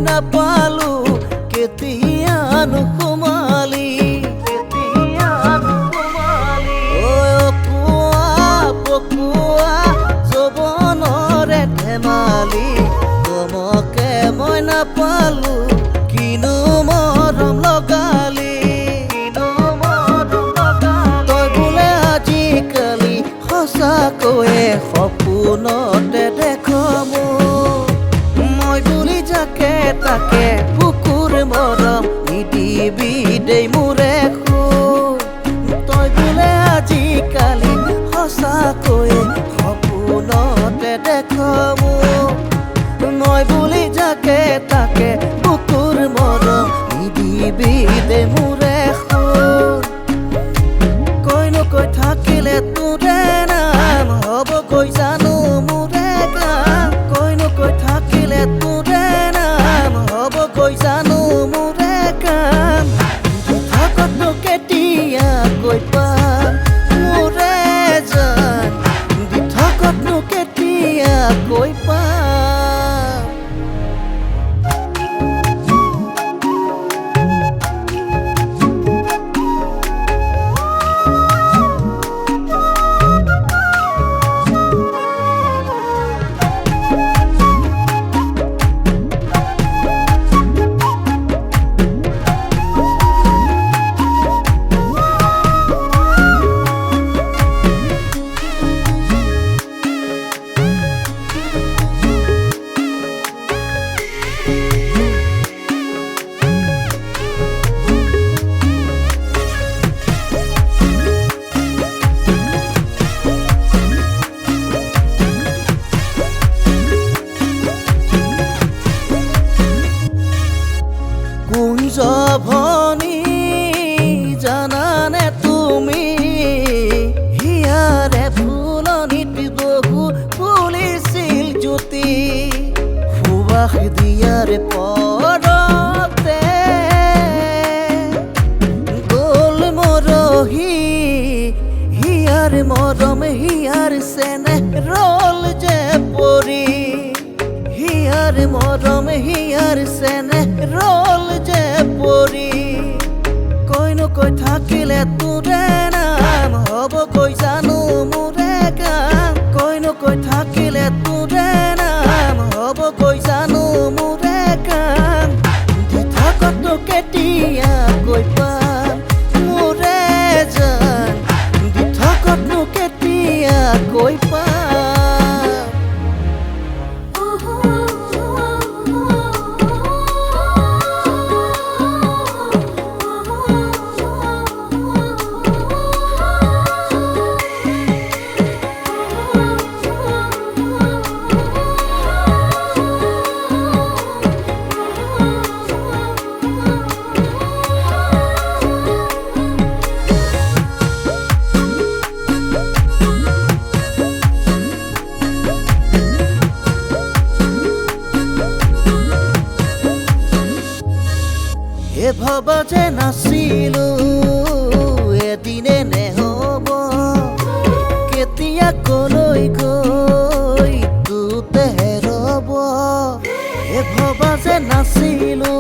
নাপালো কেতিয়ানো সোমালি পকুয়া যৌৱনৰে ধেমালি গমকে মই নাপালো কিনো মৰম লগালি তই বোলে আজিকালি সঁচাকৈয়ে সপোনতে দেখ মোক মই বুলি যাকে তাকে বুকুৰ মৰম নিদিবি দেই মোৰে তই বোলে আজিকালি সঁচাকৈয়ে সপোনতে দেখ মোক মই বুলি যাকে তাকে বুকুৰ মৰম নিদিবি দেই মোৰে কৈ থাকিলে তোৰে নাম হ'বগৈ জানো মোৰে কাম কৈ থাকিলে তোৰে নাম হ'বগৈ জানো মোৰে কাম থাকতনো কেতিয়া কৈ পাম মোৰে জান থাকতনো কেতিয়া কৈ পাম কুঞ্জভনি জানানে তুমি হিয়াৰে ফুলনিত বহু ফুলিছিল জ্যোতি সুবাস দিয়াৰ পৰতে গ'ল মৰহি হিয়াৰ মৰম হিয়াৰ চেনেহ ৰল যে পৰি হিয়াৰ মৰম হিয়াৰ চেনেহ ৰল যে পৰি কৈ থাকিলে তোৰে নাম হ'বগৈ জানো মোৰে কাম কৈ থাকিলে তোৰে নাম হ'বগৈ জানো মোৰে কাম থাকতনো কেতিয়া কৈ পাম মোৰে জান থাকতনো কেতিয়া কৈ পাম ভবা যে নাছিলো এদিনে নেহব কেতিয়া কলৈ গৈ তোতে হেৰব ভবা যে নাছিলো